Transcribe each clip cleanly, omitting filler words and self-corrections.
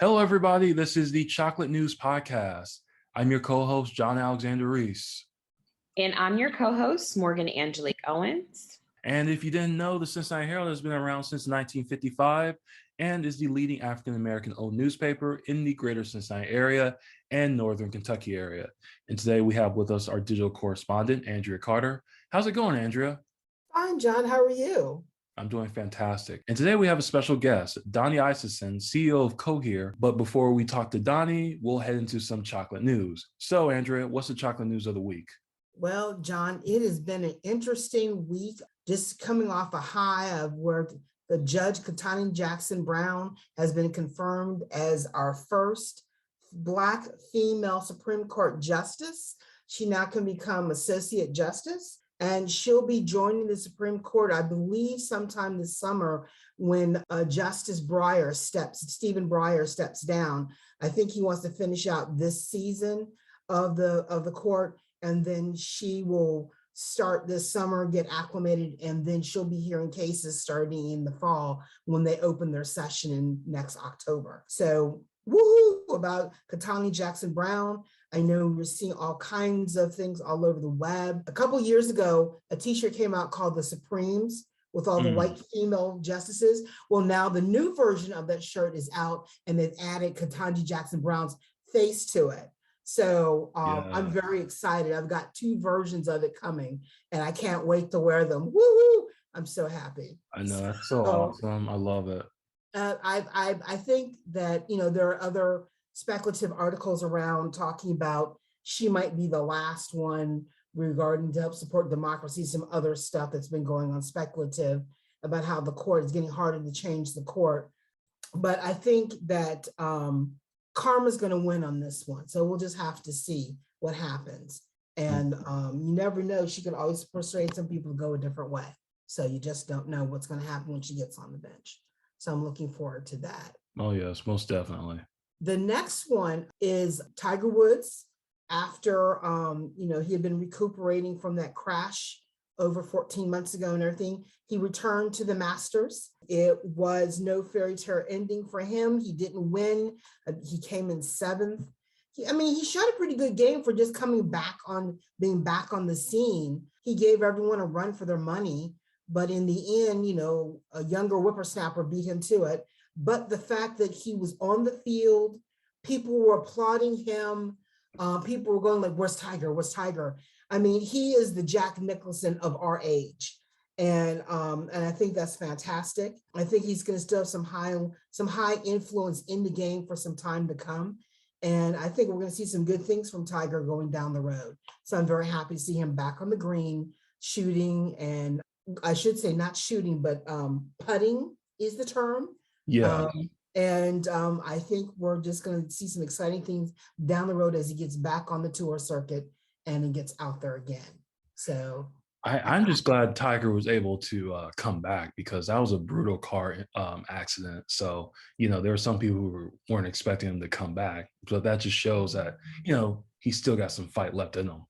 Hello, everybody. This is the Chocolate News Podcast. I'm your co-host, John Alexander Reese. And I'm your co-host, Morgan Angelique Owens. And if you didn't know, the Cincinnati Herald has been around since 1955 and is the leading African-American owned newspaper in the greater Cincinnati area and northern Kentucky area. And today we have with us our digital correspondent, Andria Carter. How's it going, Andria? Fine, John. How are you? I'm doing fantastic. And today we have a special guest, Dani Isaacsohn, CEO of Cohear. But before we talk to Dani, we'll head into some chocolate news. So, Andrea, what's the chocolate news of the week? Well, John, it has been an interesting week, just coming off a high of where the judge, Ketanji Jackson Brown, has been confirmed as our first Black female Supreme Court justice. She now can become Associate Justice. And she'll be joining the Supreme Court, I believe, sometime this summer when Justice Stephen Breyer steps down. I think he wants to finish out this season of the court, and then she will start this summer, get acclimated, and then she'll be hearing cases starting in the fall when they open their session in next October. So woohoo about Ketanji Jackson Brown. I know we're seeing all kinds of things all over the web. A couple years ago, a t-shirt came out called The Supremes with all the white female justices. Well, now the new version of that shirt is out and they've added Ketanji Jackson Brown's face to it. So I'm very excited. I've got two versions of it coming and I can't wait to wear them. Woo-hoo! I'm so happy. I know, that's so awesome. I love it. I think that, there are other speculative articles around talking about she might be the last one regarding to help support democracy, some other stuff that's been going on speculative about how the court is getting harder to change the court. But I think that karma's going to win on this one. So we'll just have to see what happens. And you never know, she could always persuade some people to go a different way. So you just don't know what's going to happen when she gets on the bench. So I'm looking forward to that. Oh, yes, most definitely. The next one is Tiger Woods. After, he had been recuperating from that crash over 14 months ago and everything, he returned to the Masters. It was no fairy tale ending for him. He didn't win. He came in seventh. He shot a pretty good game for just being back on the scene. He gave everyone a run for their money. But in the end, a younger whippersnapper beat him to it. But the fact that he was on the field, people were applauding him. People were going like, where's Tiger? Where's Tiger? He is the Jack Nicholson of our age. And I think that's fantastic. I think he's going to still have some high influence in the game for some time to come. And I think we're going to see some good things from Tiger going down the road. So I'm very happy to see him back on the green, shooting, and I should say not shooting, but putting is the term. Yeah. I think we're just going to see some exciting things down the road as he gets back on the tour circuit and he gets out there again. So I'm just glad Tiger was able to come back because that was a brutal car accident. So, there were some people who weren't expecting him to come back. So that just shows that, he's still got some fight left in him.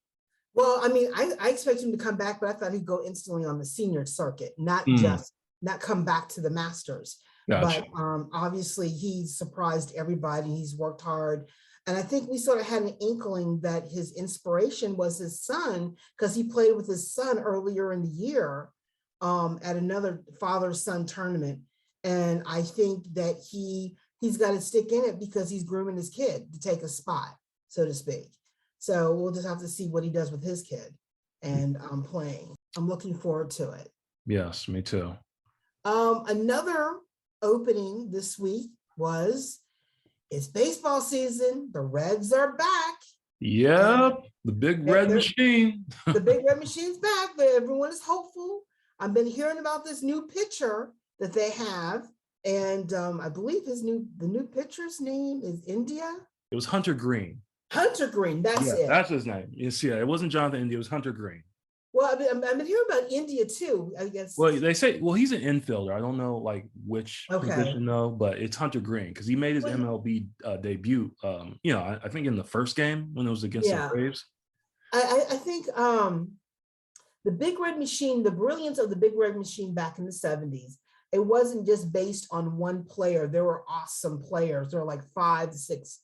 Well, I expect him to come back, but I thought he'd go instantly on the senior circuit, not come back to the Masters. Gotcha. But obviously he's surprised everybody. He's worked hard. And I think we sort of had an inkling that his inspiration was his son, because he played with his son earlier in the year at another father-son tournament. And I think that he's got to stick in it because he's grooming his kid to take a spot, so to speak. So we'll just have to see what he does with his kid and playing. I'm looking forward to it. Yes, me too. Another opening this week it's baseball season. The Reds are back. Yep, the big red machine. The big red machine's back, but everyone is hopeful. I've been hearing about this new pitcher that they have, and I believe the new pitcher's name is India. It was Hunter Green. Hunter Green, that's it. That's his name. Yes, it wasn't Jonathan India, it was Hunter Green. Well, I've been hearing about India too, I guess. Well, they say, he's an infielder. I don't know which position though, but it's Hunter Green because he made his MLB debut. I think in the first game when it was against the Braves. I think the Big Red Machine, the brilliance of the Big Red Machine back in the 70s, it wasn't just based on one player. There were awesome players. There were like 5 to 6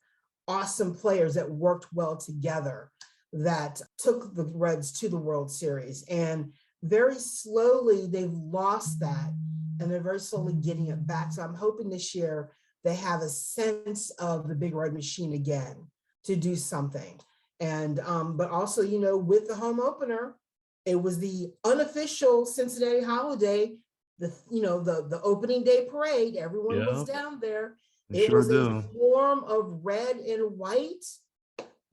awesome players that worked well together that took the Reds to the World Series. And very slowly they've lost that, and they're very slowly getting it back. So I'm hoping this year they have a sense of the Big Red Machine again to do something. And but also, you know, with the home opener, it was the unofficial Cincinnati holiday, the opening day parade. Everyone was down there. It was a swarm of red and white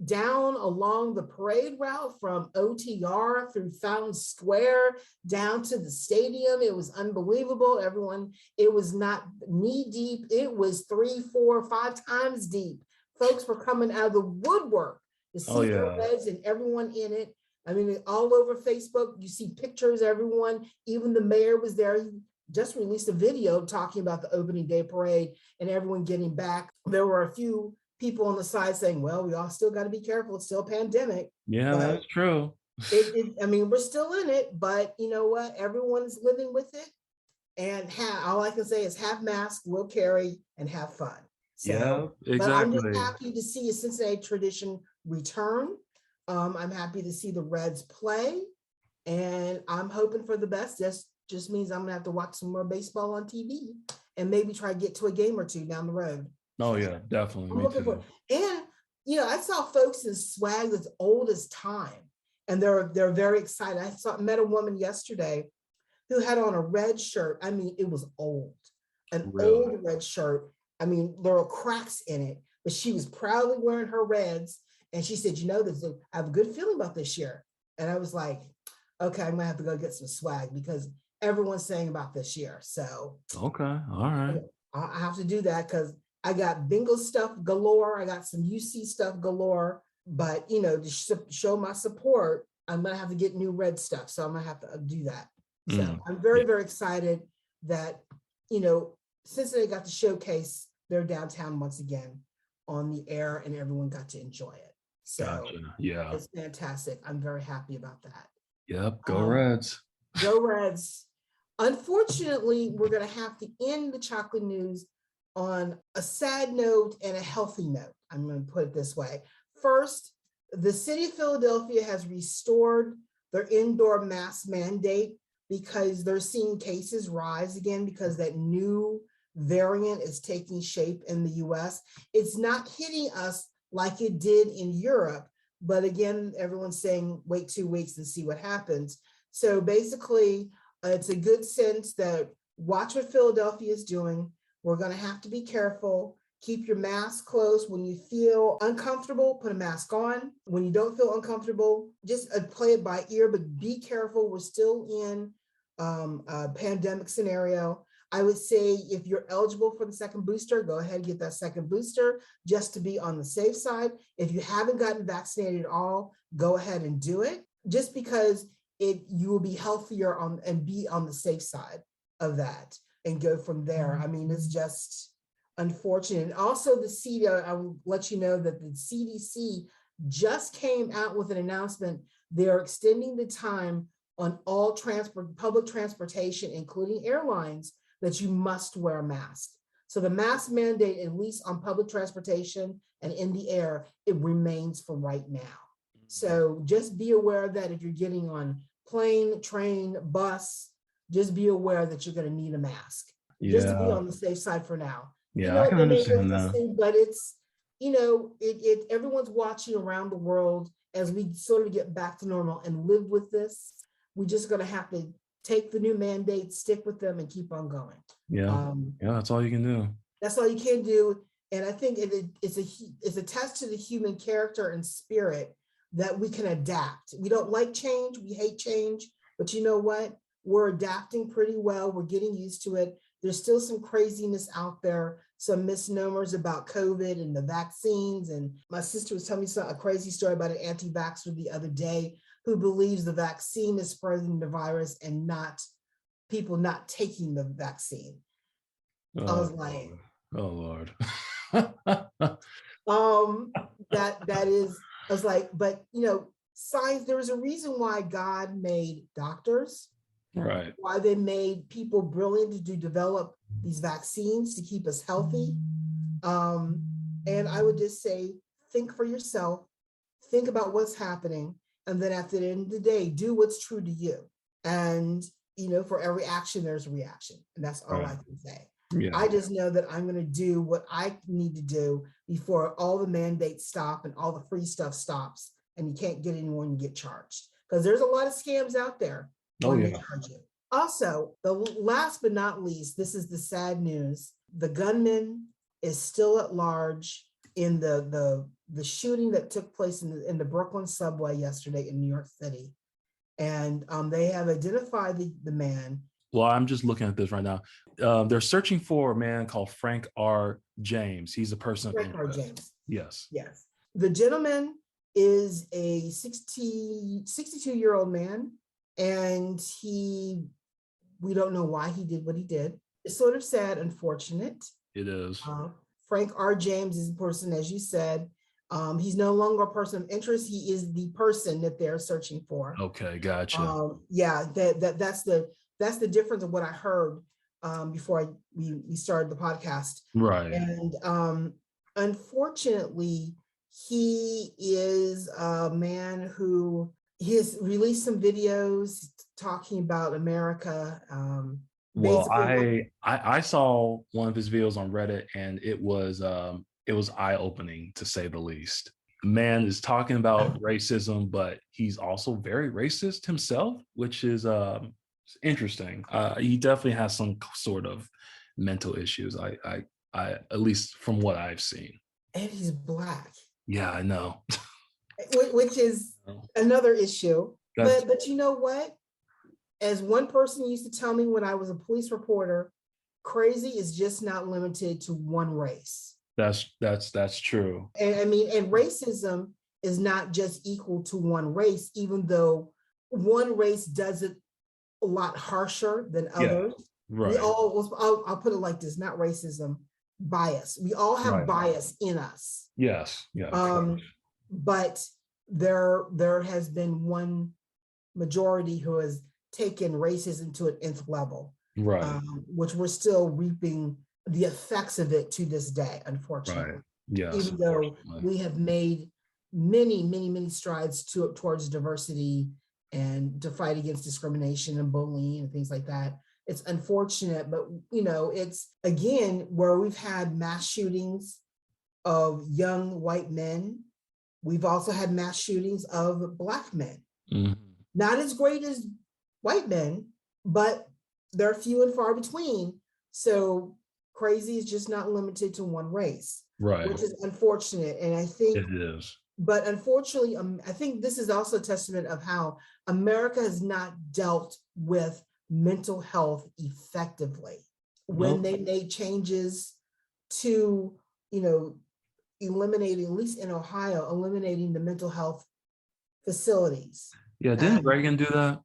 down along the parade route from OTR through Fountain Square down to the stadium. It was unbelievable. Everyone, it was not knee deep. It was 3, 4, 5 times deep. Folks were coming out of the woodwork to see the Reds and everyone in it. I mean, all over Facebook, you see pictures, everyone, even the mayor was there. He just released a video talking about the opening day parade and everyone getting back. There were a few people on the side saying, well, we all still got to be careful. It's still a pandemic. Yeah, but that's true. I mean, we're still in it, but you know what? Everyone's living with it. And all I can say is have masks, will carry, and have fun. So, yeah, exactly. But I'm just happy to see a Cincinnati tradition return. I'm happy to see the Reds play, and I'm hoping for the best. Just means I'm gonna have to watch some more baseball on TV and maybe try to get to a game or two down the road. Oh yeah, definitely. I'm looking for, and you know, I saw folks in swag as old as time, and they're very excited. Met a woman yesterday who had on a red shirt. I mean, it was old, old red shirt. I mean, there were cracks in it, but she was proudly wearing her Reds. And she said, you know, I have a good feeling about this year. And I was like, okay, I'm gonna have to go get some swag because everyone's saying about this year. So okay, all right. I have to do that because I got bingo stuff galore. I got some UC stuff galore, but you know, to show my support, I'm gonna have to get new Red stuff. So I'm gonna have to do that. So I'm very, very excited that, you know, Cincinnati got to showcase their downtown once again on the air and everyone got to enjoy it. So gotcha. Yeah, it's fantastic. I'm very happy about that. Yep, go Reds. Go Reds. Unfortunately, we're going to have to end the chocolate news on a sad note and a healthy note. I'm going to put it this way. First, the city of Philadelphia has restored their indoor mask mandate because they're seeing cases rise again because that new variant is taking shape in the US. It's not hitting us like it did in Europe, but again, everyone's saying wait 2 weeks and see what happens. So basically, it's a good sense that watch what Philadelphia is doing. We're going to have to be careful. Keep your mask close. When you feel uncomfortable, put a mask on. When you don't feel uncomfortable, just play it by ear, but be careful. We're still in a pandemic scenario. I would say if you're eligible for the second booster, go ahead and get that second booster just to be on the safe side. If you haven't gotten vaccinated at all, go ahead and do it just because you will be healthier and be on the safe side of that and go from there. I mean, it's just unfortunate. And also the CDC, I will let you know that the CDC just came out with an announcement. They're extending the time on all public transportation, including airlines, that you must wear a mask. So the mask mandate, at least on public transportation and in the air, it remains for right now. So just be aware that if you're getting on plane, train, bus, just be aware that you're going to need a mask. Just to be on the safe side for now. Yeah, you know, I can understand that. But it's, you know, everyone's watching around the world as we sort of get back to normal and live with this. We're just going to have to take the new mandates, stick with them, and keep on going. Yeah, that's all you can do. That's all you can do. And I think it's a test to the human character and spirit that we can adapt. We don't like change. We hate change. But you know what? We're adapting pretty well. We're getting used to it. There's still some craziness out there, some misnomers about COVID and the vaccines. And my sister was telling me a crazy story about an anti-vaxxer the other day who believes the vaccine is spreading the virus and not people not taking the vaccine. I was like, oh Lord. that is, I was like, but you know, science, there was a reason why God made doctors Right. why they made people brilliant to develop these vaccines to keep us healthy. And I would just say, think for yourself, think about what's happening, and then at the end of the day, do what's true to you. And, for every action, there's a reaction. And that's all I can say. Yeah. I just know that I'm going to do what I need to do before all the mandates stop and all the free stuff stops and you can't get anyone to get charged. Because there's a lot of scams out there. Oh, when yeah. they charge you. Also, the last but not least, this is the sad news. The gunman is still at large in the shooting that took place in the Brooklyn subway yesterday in New York City. And they have identified the man. Well, I'm just looking at this right now. They're searching for a man called Frank R. James. He's a person of Frank R. interest. James. Yes. Yes. The gentleman is a 62-year-old man, and we don't know why he did what he did. It's sort of sad, unfortunate. It is. Frank R. James is a person, as you said. He's no longer a person of interest. He is the person that they're searching for. Okay, gotcha. That's the difference of what I heard before we started the podcast. Right. And unfortunately, he is a man who has released some videos talking about America. Well, I saw one of his videos on Reddit, and it was eye-opening, to say the least. The man is talking about racism, but he's also very racist himself, which is interesting. He definitely has some sort of mental issues. I at least from what I've seen. And he's Black. Yeah, I know. Which is another issue. But you know what? As one person used to tell me when I was a police reporter, crazy is just not limited to one race. That's true. And racism is not just equal to one race, even though one race does it a lot harsher than others. Right. I'll put it like this, not racism, bias. We all have bias in us. Yes. Yeah. But there has been one majority who has taken racism to an nth level, right? Which we're still reaping the effects of it to this day, unfortunately. Right. Yes. Even though we have made many strides towards diversity and to fight against discrimination and bullying and things like that. It's unfortunate, but it's again where we've had mass shootings of young white men. We've also had mass shootings of Black men. Mm-hmm. Not as great as white men, but they're few and far between. So crazy is just not limited to one race, right? Which is unfortunate. And I think it is. But unfortunately, I think this is also a testament of how America has not dealt with mental health effectively. When they made changes to, eliminating, at least in Ohio, eliminating the mental health facilities. Yeah, didn't Reagan do that?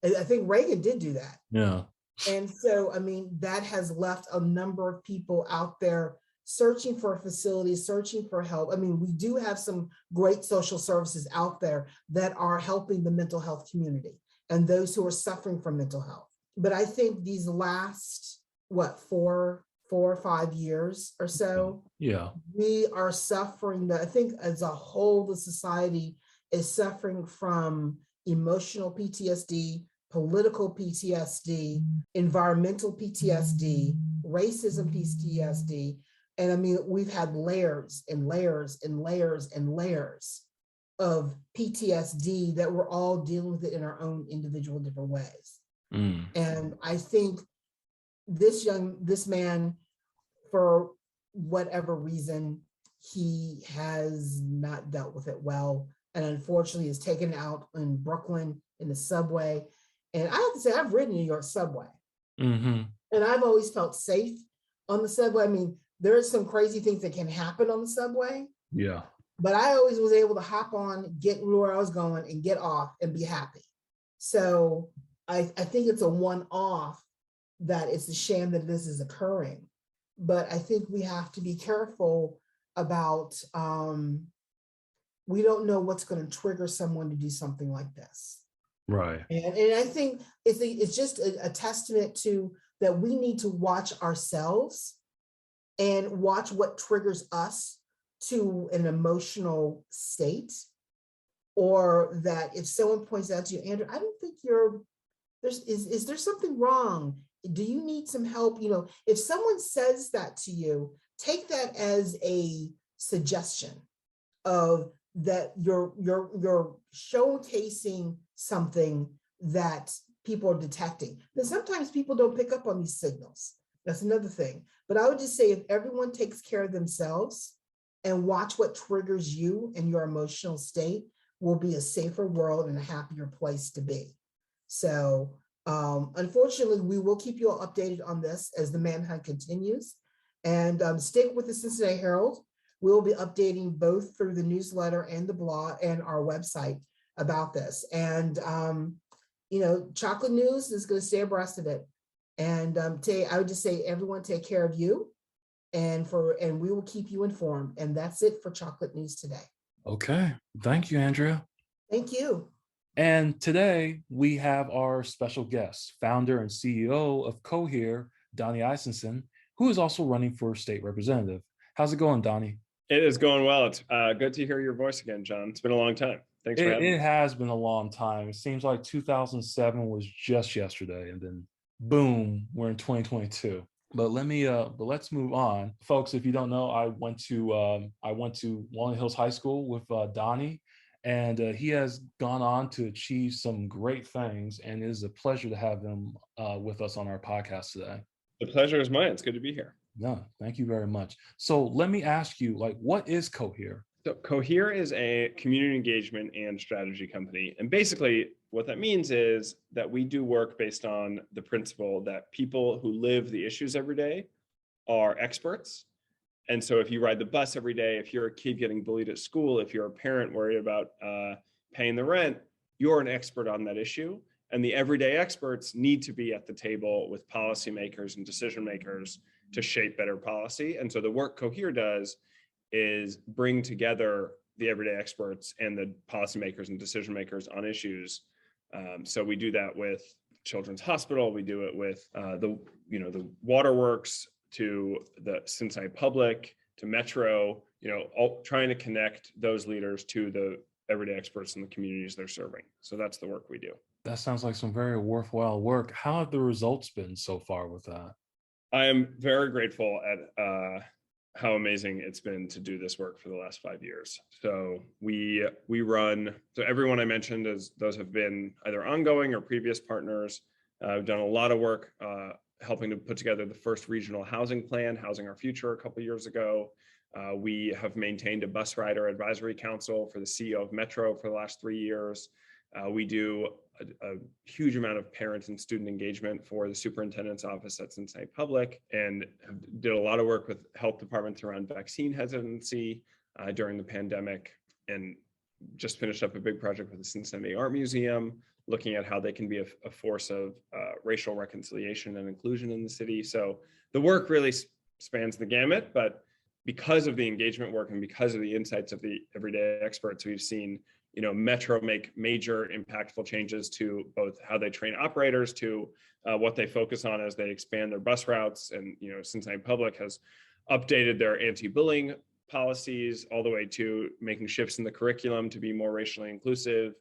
I think Reagan did do that. Yeah. And so, that has left a number of people out there searching for facilities, searching for help. We do have some great social services out there that are helping the mental health community and those who are suffering from mental health. But I think these last, 4 or 5 years or so, we are suffering I think as a whole, the society is suffering from emotional PTSD, political PTSD, environmental PTSD, racism PTSD. And we've had layers and layers and layers and layers of PTSD that we're all dealing with it in our own individual different ways. And I think this man, for whatever reason, he has not dealt with it well. And unfortunately is taken out in Brooklyn in the subway. And I have to say, I've ridden New York subway. And I've always felt safe on the subway. There are some crazy things that can happen on the subway. Yeah. But I always was able to hop on, get where I was going, and get off and be happy. So I think it's a one-off that it's a shame that this is occurring. But I think we have to be careful about, we don't know what's going to trigger someone to do something like this. Right. And I think it's just a testament to that we need to watch ourselves and watch what triggers us to an emotional state. Or that if someone points out to you, Andrew, I don't think is there something wrong? Do you need some help? If someone says that to you, take that as a suggestion of that you're showcasing something that people are detecting. Then sometimes people don't pick up on these signals. That's another thing. But I would just say if everyone takes care of themselves and watch what triggers you and your emotional state, will be a safer world and a happier place to be. So unfortunately, we will keep you all updated on this as the manhunt continues. And stick with the Cincinnati Herald. We'll be updating both through the newsletter and the blog and our website about this. And Chocolate News is going to stay abreast of it. And I would just say, everyone take care of you, and we will keep you informed. And that's it for Chocolate News today. Okay. Thank you, Andrea. Thank you. And today we have our special guest, founder and CEO of Cohear, Dani Isaacsohn, who is also running for state representative. How's it going, Dani? It is going well. It's good to hear your voice again, John. It's been a long time. Thanks for having me. It has been a long time. It seems like 2007 was just yesterday, and then boom, we're in 2022. But let's move on, folks. If you don't know, I went to Walnut Hills High School with Dani, and he has gone on to achieve some great things. And it is a pleasure to have him with us on our podcast today. The pleasure is mine. It's good to be here. No, thank you very much. So let me ask you, what is Cohear? So Cohear is a community engagement and strategy company. And basically what that means is that we do work based on the principle that people who live the issues every day are experts. And so if you ride the bus every day, if you're a kid getting bullied at school, if you're a parent worried about paying the rent, you're an expert on that issue. And the everyday experts need to be at the table with policymakers and decision makers to shape better policy. And so the work Cohear does is bring together the everyday experts and the policymakers and decision makers on issues. So we do that with Children's Hospital. We do it with the waterworks, to the Cincinnati Public, to Metro, all trying to connect those leaders to the everyday experts in the communities they're serving. So that's the work we do. That sounds like some very worthwhile work. How have the results been so far with that? I am very grateful at how amazing it's been to do this work for the last 5 years. So we run, so everyone I mentioned, those have been either ongoing or previous partners. We've done a lot of work helping to put together the first regional housing plan, Housing Our Future, a couple of years ago. We have maintained a bus rider advisory council for the CEO of Metro for the last 3 years. We do a huge amount of parent and student engagement for the superintendent's office at Cincinnati Public, and did a lot of work with health departments around vaccine hesitancy during the pandemic, and just finished up a big project with the Cincinnati Art Museum, looking at how they can be a force of racial reconciliation and inclusion in the city. So the work really spans the gamut, but because of the engagement work and because of the insights of the everyday experts, we've seen Metro make major impactful changes to both how they train operators, to what they focus on as they expand their bus routes. And Cincinnati Public has updated their anti-bullying policies all the way to making shifts in the curriculum to be more racially inclusive.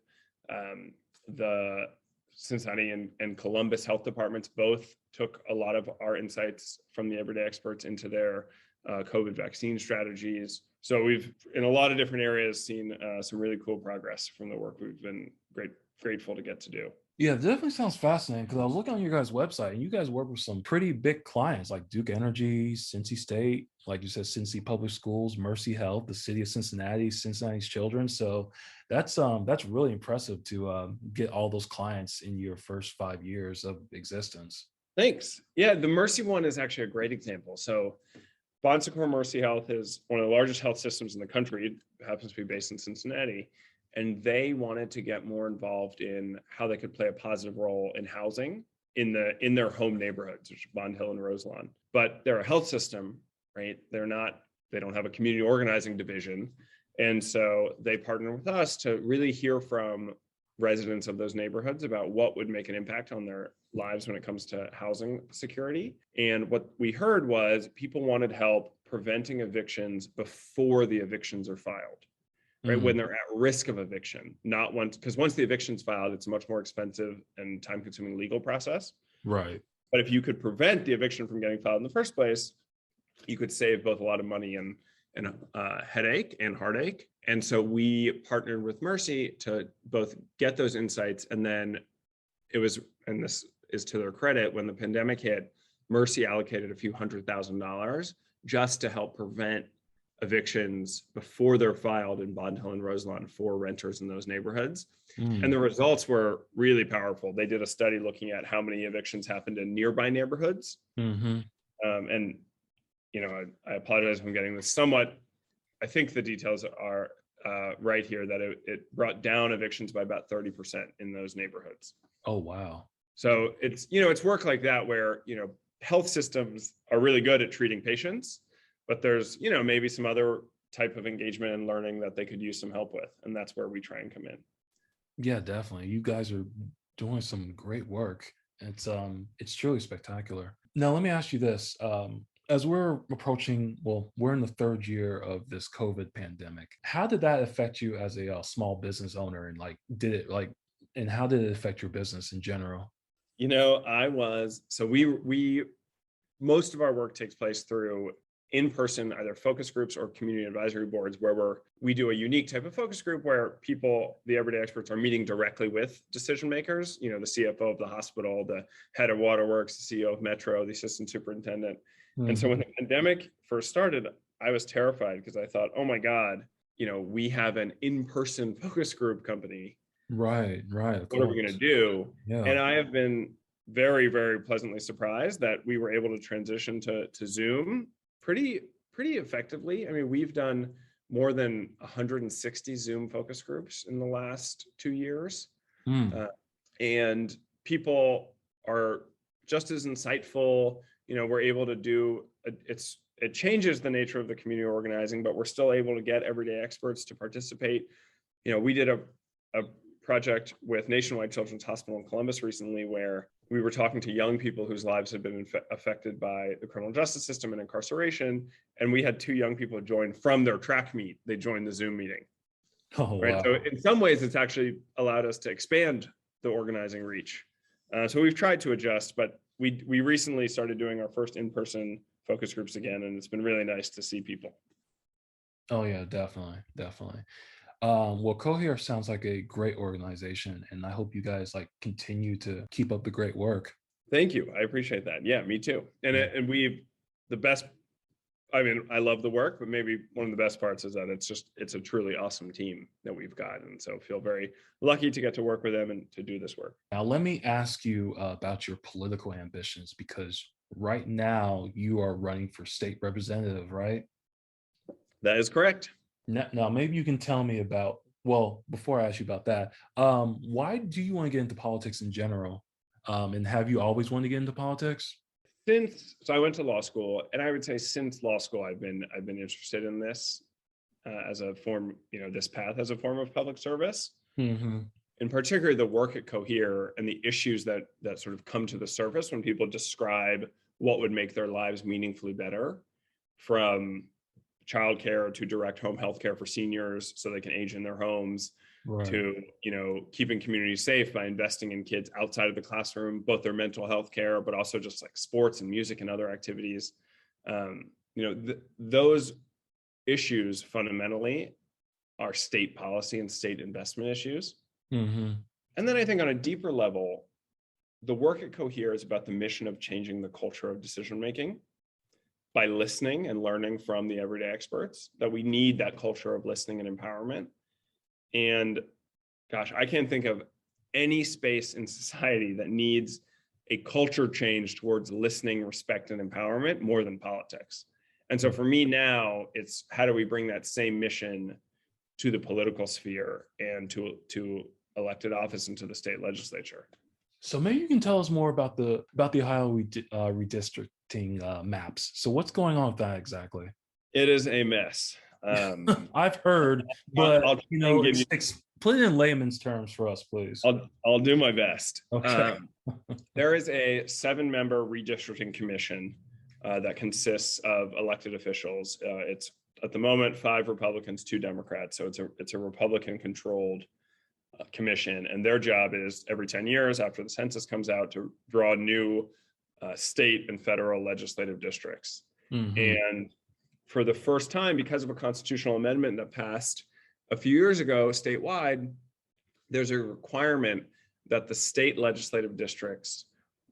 The Cincinnati and Columbus health departments both took a lot of our insights from the everyday experts into their COVID vaccine strategies. So we've, in a lot of different areas, seen some really cool progress from the work we've been grateful to get to do. Yeah, it definitely sounds fascinating, because I was looking on your guys' website and you guys work with some pretty big clients like Duke Energy, Cincy State, like you said, Cincy Public Schools, Mercy Health, the city of Cincinnati, Cincinnati's Children. So that's really impressive to get all those clients in your first 5 years of existence. Thanks. Yeah, the Mercy one is actually a great example. So Bon Secours Mercy Health is one of the largest health systems in the country. It happens to be based in Cincinnati. And they wanted to get more involved in how they could play a positive role in housing in their home neighborhoods, which are Bond Hill and Roselawn. But they're a health system, right? They don't have a community organizing division. And so they partner with us to really hear from residents of those neighborhoods about what would make an impact on their lives when it comes to housing security. And what we heard was people wanted help preventing evictions before the evictions are filed, right? When they're at risk of eviction, not once, because once the eviction's filed, it's a much more expensive and time-consuming legal process. Right. But if you could prevent the eviction from getting filed in the first place, you could save both a lot of money and headache and heartache. And so we partnered with Mercy to both get those insights. And then it was, and this is to their credit, when the pandemic hit, Mercy allocated a few $100,000 just to help prevent evictions before they're filed in Bond Hill and Roselawn for renters in those neighborhoods. And the results were really powerful. They did a study looking at how many evictions happened in nearby neighborhoods. And I apologize if I'm getting this somewhat. I think the details are right here that it brought down evictions by about 30% in those neighborhoods. Oh, wow. So it's work like that where, health systems are really good at treating patients, but there's, maybe some other type of engagement and learning that they could use some help with. And that's where we try and come in. Yeah, definitely. You guys are doing some great work. It's truly spectacular. Now, let me ask you this. As we're approaching, we're in the third year of this COVID pandemic. How did that affect you as a small business owner? And and how did it affect your business in general? Most of our work takes place through in-person, either focus groups or community advisory boards, where we do a unique type of focus group where people, the everyday experts, are meeting directly with decision makers, the CFO of the hospital, the head of waterworks, the CEO of Metro, the assistant superintendent. And so when the pandemic first started, I was terrified because I thought, oh my God, we have an in-person focus group company. Right. What are we going to do? Yeah. And I have been very, very pleasantly surprised that we were able to transition to Zoom pretty effectively. I mean, we've done more than 160 Zoom focus groups in the last 2 years. And people are just as insightful. We're able to do it changes the nature of the community organizing, but we're still able to get everyday experts to participate. We did a project with Nationwide Children's Hospital in Columbus recently, where we were talking to young people whose lives had been affected by the criminal justice system and incarceration. And we had 2 young people join from their track meet. They joined the Zoom meeting. Oh, right. Wow. So in some ways, it's actually allowed us to expand the organizing reach. So we've tried to adjust, but we recently started doing our first in-person focus groups again, and it's been really nice to see people. Oh yeah, definitely. Cohear sounds like a great organization, and I hope you guys continue to keep up the great work. Thank you. I appreciate that. Yeah, me too. And I love the work, but maybe one of the best parts is that it's a truly awesome team that we've got. And so feel very lucky to get to work with them and to do this work. Now, let me ask you about your political ambitions, because right now you are running for state representative, right? That is correct. Now, maybe you can tell me about, before I ask you about that, why do you want to get into politics in general? And have you always wanted to get into politics? So I went to law school, and I would say since law school, I've been interested in this as a form, this path as a form of public service. In particular, the work at Cohear and the issues that sort of come to the surface when people describe what would make their lives meaningfully better, from childcare to direct home health care for seniors so they can age in their homes, right, to keeping communities safe by investing in kids outside of the classroom, both their mental health care, but also just sports and music and other activities. Those issues fundamentally are state policy and state investment issues. And then I think on a deeper level, the work at Cohear is about the mission of changing the culture of decision making by listening and learning from the everyday experts, that we need that culture of listening and empowerment. And gosh, I can't think of any space in society that needs a culture change towards listening, respect, and empowerment more than politics. And so for me now, it's how do we bring that same mission to the political sphere and to elected office and to the state legislature. So maybe you can tell us more about the Ohio redistricting maps. So what's going on with that exactly? It is a mess. I've heard, but Put it in layman's terms for us, please. I'll do my best. Okay. There is a 7-member redistricting commission that consists of elected officials. It's at the moment 5 Republicans, 2 Democrats. So it's a Republican-controlled commission, and their job is every 10 years after the census comes out to draw new state and federal legislative districts. And for the first time, because of a constitutional amendment that passed a few years ago statewide, there's a requirement that the state legislative districts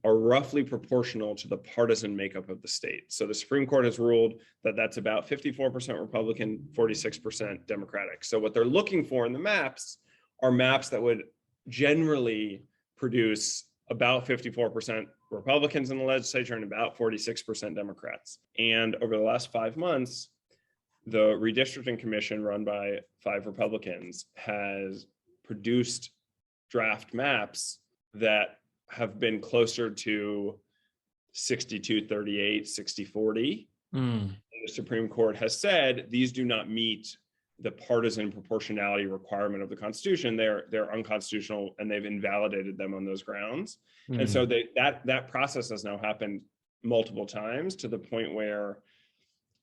are roughly proportional to the partisan makeup of the state. So the Supreme Court has ruled that that's about 54% Republican, 46% Democratic. So what they're looking for in the maps are maps that would generally produce about 54% Republicans in the legislature and about 46% Democrats. And over the last 5 months, the redistricting commission run by 5 Republicans has produced draft maps that have been closer to 62-38, 60-40. And the Supreme Court has said these do not meet the partisan proportionality requirement of the Constitution. They're unconstitutional, and they've invalidated them on those grounds. And so that process has now happened multiple times, to the point where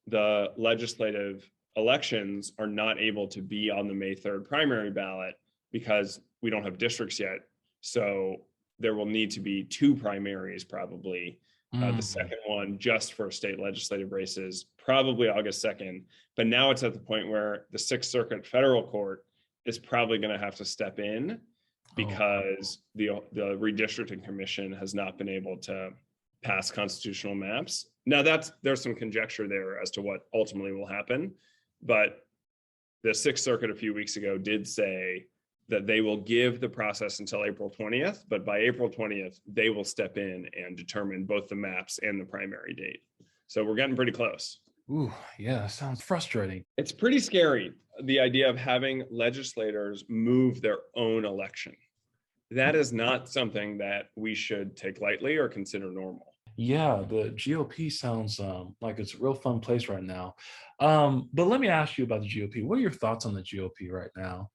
the legislative elections are not able to be on the May 3rd primary ballot because we don't have districts yet. So there will need to be 2 primaries probably. The second one just for state legislative races, probably August 2nd. But now it's at the point where the 6th Circuit Federal Court is probably going to have to step in because the redistricting commission has not been able to pass constitutional maps. Now there's some conjecture there as to what ultimately will happen, but the 6th Circuit a few weeks ago did say that they will give the process until April 20th, but by April 20th, they will step in and determine both the maps and the primary date. So we're getting pretty close. Ooh, yeah, sounds frustrating. It's pretty scary, the idea of having legislators move their own election. That is not something that we should take lightly or consider normal. Yeah, the GOP sounds like it's a real fun place right now. But let me ask you about the GOP. What are your thoughts on the GOP right now?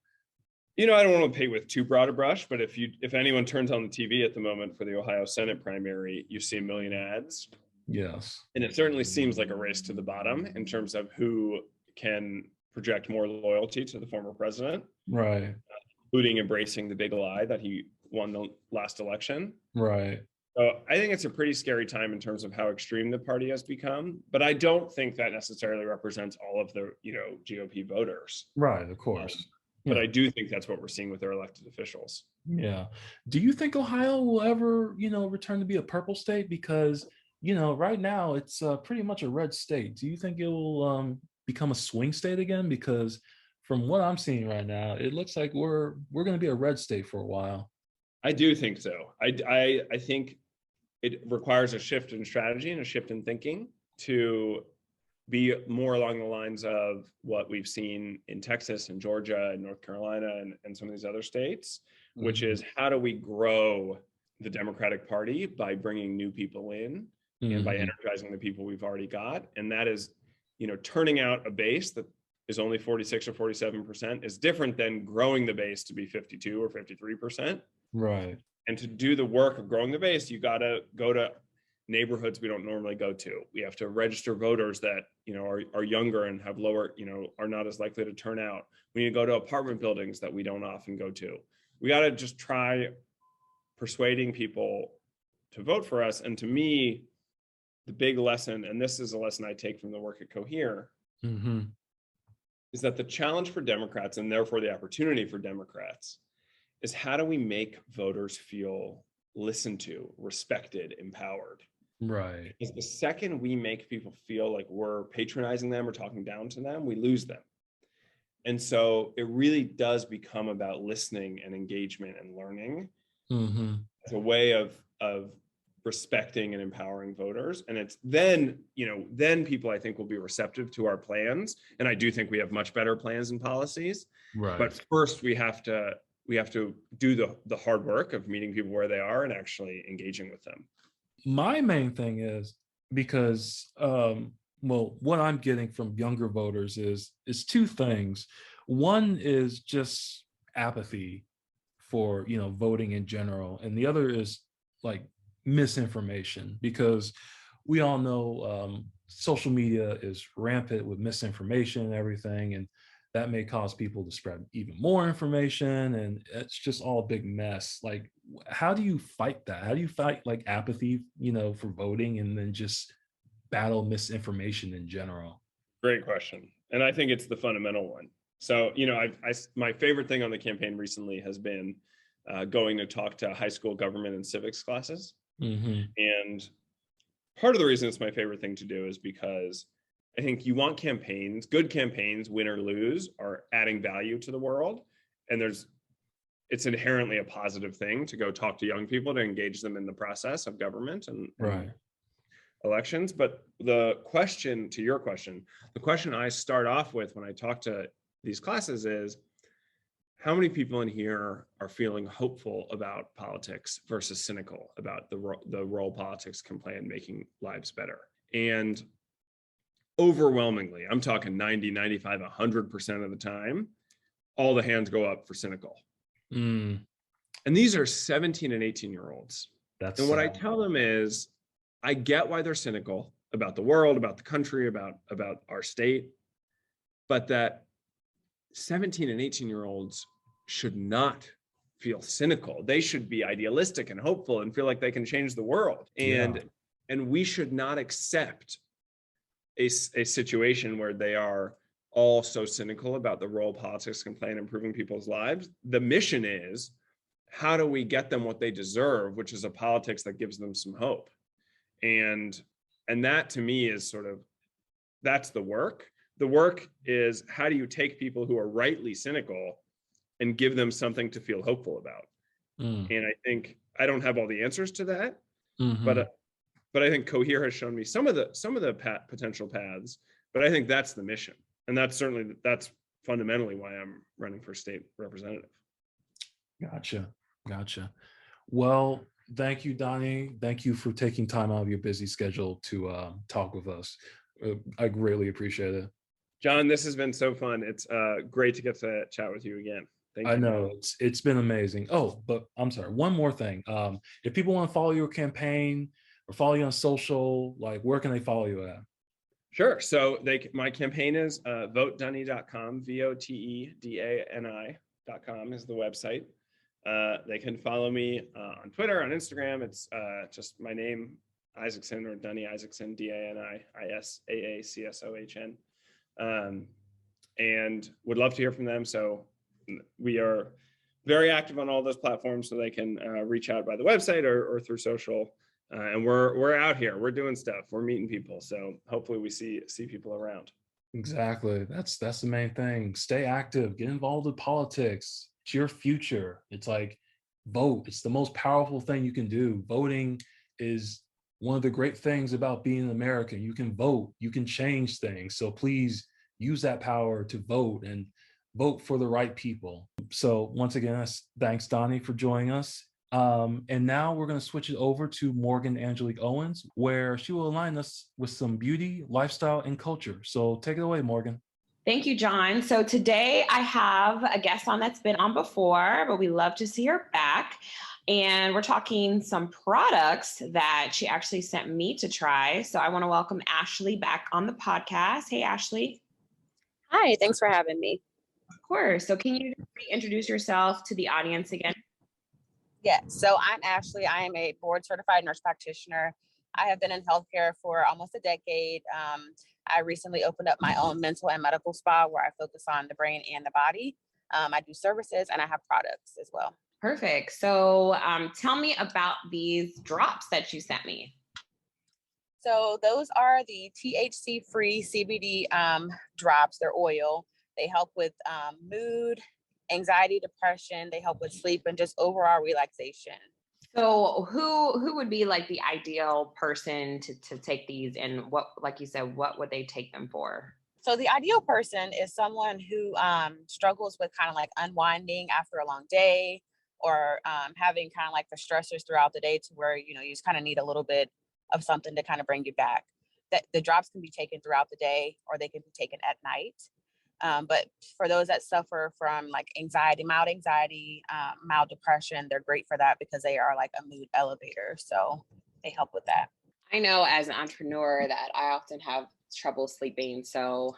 I don't want to paint with too broad a brush, but if anyone turns on the TV at the moment for the Ohio Senate primary, you see a million ads. Yes. And it certainly seems like a race to the bottom in terms of who can project more loyalty to the former president. Right. Including embracing the big lie that he won the last election. Right. So I think it's a pretty scary time in terms of how extreme the party has become, but I don't think that necessarily represents all of the, GOP voters. Right, of course. But I do think that's what we're seeing with their elected officials. Yeah. Do you think Ohio will ever, return to be a purple state? Because, right now it's pretty much a red state. Do you think it will become a swing state again? Because from what I'm seeing right now, it looks like we're going to be a red state for a while. I do think so. I think it requires a shift in strategy and a shift in thinking to be more along the lines of what we've seen in Texas and Georgia and North Carolina and some of these other states, which is how do we grow the Democratic Party by bringing new people in and by energizing the people we've already got. And that is, turning out a base that is only 46 or 47% is different than growing the base to be 52 or 53%. Right. And to do the work of growing the base, you got to go to neighborhoods we don't normally go to. We have to register voters that, are younger and have lower, are not as likely to turn out. We need to go to apartment buildings that we don't often go to. We got to just try persuading people to vote for us. And to me, the big lesson, and this is a lesson I take from the work at Cohear, is that the challenge for Democrats, and therefore the opportunity for Democrats, is how do we make voters feel listened to, respected, empowered? Right. Because the second we make people feel like we're patronizing them or talking down to them, we lose them. And so it really does become about listening and engagement and learning. It's a way of respecting and empowering voters. And it's then people I think will be receptive to our plans. And I do think we have much better plans and policies. Right. But first we have to do the hard work of meeting people where they are and actually engaging with them. My main thing is because, what I'm getting from younger voters is 2 things. One is just apathy for, voting in general, and the other is like misinformation, because we all know social media is rampant with misinformation and everything, and that may cause people to spread even more information, and it's just all a big mess. Like, how do you fight that? How do you fight like apathy, for voting, and then just battle misinformation in general? Great question. And I think it's the fundamental one. So, my favorite thing on the campaign recently has been going to talk to high school government and civics classes. Mm-hmm. And part of the reason it's my favorite thing to do is because I think you want campaigns, good campaigns, win or lose, are adding value to the world. And it's inherently a positive thing to go talk to young people, to engage them in the process of government and elections. But the question I start off with when I talk to these classes is, how many people in here are feeling hopeful about politics versus cynical about the role politics can play in making lives better? And overwhelmingly, I'm talking 90, 95, 100% of the time, all the hands go up for cynical. And these are 17 and 18-year-olds. And what I tell them is, I get why they're cynical about the world, about the country, about our state, but that 17 and 18-year-olds should not feel cynical. They should be idealistic and hopeful and feel like they can change the world. And we should not accept a situation where they are all so cynical about the role politics can play in improving people's lives. The mission is, how do we get them what they deserve, which is a politics that gives them some hope? And that to me is that's the work. The work is, how do you take people who are rightly cynical and give them something to feel hopeful about? And I think I don't have all the answers to that, but I think Cohear has shown me some of the potential paths, but I think that's the mission. And that's fundamentally why I'm running for state representative. Gotcha. Well, thank you, Dani. Thank you for taking time out of your busy schedule to talk with us. I greatly appreciate it. John, this has been so fun. It's great to get to chat with you again. Thank you. I know it's been amazing. Oh, but I'm sorry. One more thing. If people want to follow your campaign or follow you on social, like, where can they follow you at? Sure. So my campaign is votedani.com, VOTEDANI.com is the website. They can follow me on Twitter, on Instagram. It's just my name, Isaacsohn, or Dani Isaacsohn, DANIISAACSOHN. And would love to hear from them. So we are very active on all those platforms, so they can reach out by the website or through social. And we're out here. We're doing stuff. We're meeting people. So hopefully we see people around. Exactly. That's the main thing. Stay active. Get involved with politics. It's your future. It's like, vote. It's the most powerful thing you can do. Voting is one of the great things about being an American. You can vote. You can change things. So please use that power to vote, and vote for the right people. So once again, thanks, Dani, for joining us. And now we're going to switch it over to Morgan Angelique Owens, where she will align us with some beauty, lifestyle, and culture. So take it away, Morgan. Thank you, John. So today I have a guest on that's been on before, but we love to see her back. And we're talking some products that she actually sent me to try. So I want to welcome Ashley back on the podcast. Hey, Ashley. Hi, thanks for having me. Of course. So can you reintroduce yourself to the audience again? Yeah, so I'm Ashley. I am a board certified nurse practitioner. I have been in healthcare for almost a decade. I recently opened up my own mental and medical spa where I focus on the brain and the body. I do services and I have products as well. Perfect. So tell me about these drops that you sent me. So those are the THC-free CBD drops. They're oil. They help with mood, anxiety, depression. They help with sleep and just overall relaxation. So who would be like the ideal person to take these, and what, like you said, what would they take them for? So the ideal person is someone who struggles with kind of like unwinding after a long day, or having kind of like the stressors throughout the day to where, you just kind of need a little bit of something to kind of bring you back. That the drops can be taken throughout the day, or they can be taken at night. But for those that suffer from like anxiety, mild depression, they're great for that because they are like a mood elevator. So they help with that. I know as an entrepreneur that I often have trouble sleeping. So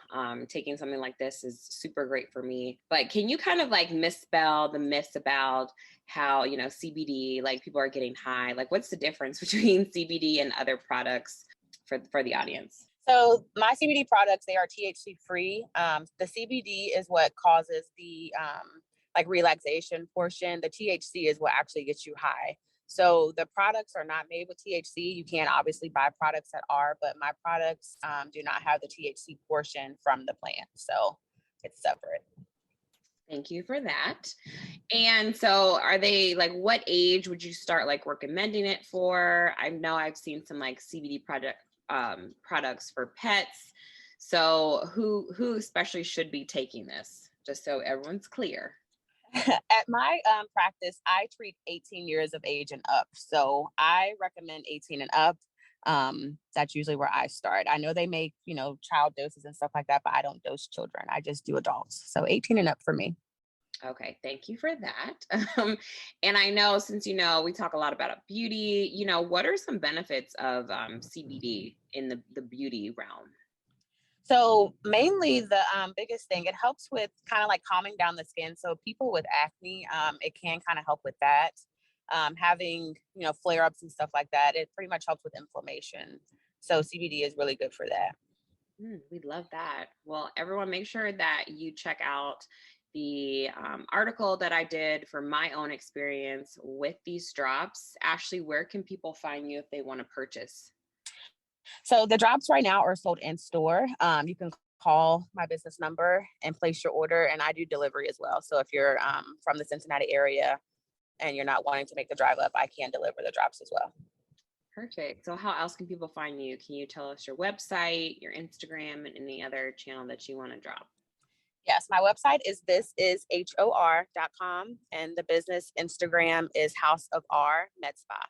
taking something like this is super great for me. But can you kind of like misspell the myths about how, you know, CBD, like people are getting high? Like what's the difference between CBD and other products for the audience? So my CBD products, they are THC free. The CBD is what causes the like relaxation portion. The THC is what actually gets you high. So the products are not made with THC. You can obviously buy products that are, but my products do not have the THC portion from the plant. So it's separate. Thank you for that. And so are they like, what age would you start like recommending it for? I know I've seen some like CBD products for pets. So who especially should be taking this, just so everyone's clear? At my practice, I treat 18 years of age and up. So I recommend 18 and up. That's usually where I start. I know they make, you know, child doses and stuff like that, but I don't dose children. I just do adults. So 18 and up for me. Okay, thank you for that. And I know since, you know, we talk a lot about beauty, you know, what are some benefits of CBD in the beauty realm? So mainly the biggest thing, it helps with kind of like calming down the skin. So people with acne, it can kind of help with that. Having, you know, flare-ups and stuff like that, it pretty much helps with inflammation. So CBD is really good for that. We love that. Well, everyone make sure that you check out the article that I did for my own experience with these drops. Ashley, where can people find you if they want to purchase? So the drops right now are sold in store. You can call my business number and place your order, and I do delivery as well. So if you're from the Cincinnati area and you're not wanting to make the drive up, I can deliver the drops as well. Perfect. So how else can people find you? Can you tell us your website, your Instagram, and any other channel that you want to drop? Yes, my website is thishor.com, and the business Instagram is House of R Med Spa.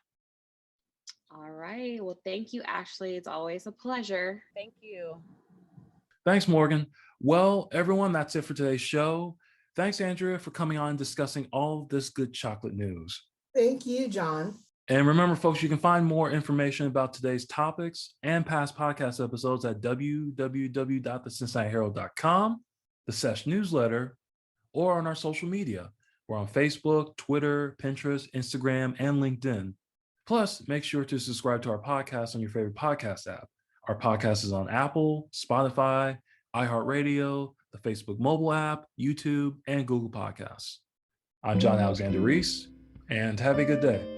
All right. Well, thank you, Ashley. It's always a pleasure. Thank you. Thanks, Morgan. Well, everyone, that's it for today's show. Thanks, Andrea, for coming on and discussing all this good chocolate news. Thank you, John. And remember, folks, you can find more information about today's topics and past podcast episodes at www.thecincinnatiherald.com, the SESH newsletter, or on our social media. We're on Facebook, Twitter, Pinterest, Instagram, and LinkedIn. Plus, make sure to subscribe to our podcast on your favorite podcast app. Our podcast is on Apple, Spotify, iHeartRadio, the Facebook mobile app, YouTube, and Google Podcasts. I'm John Alexander Reese, and have a good day.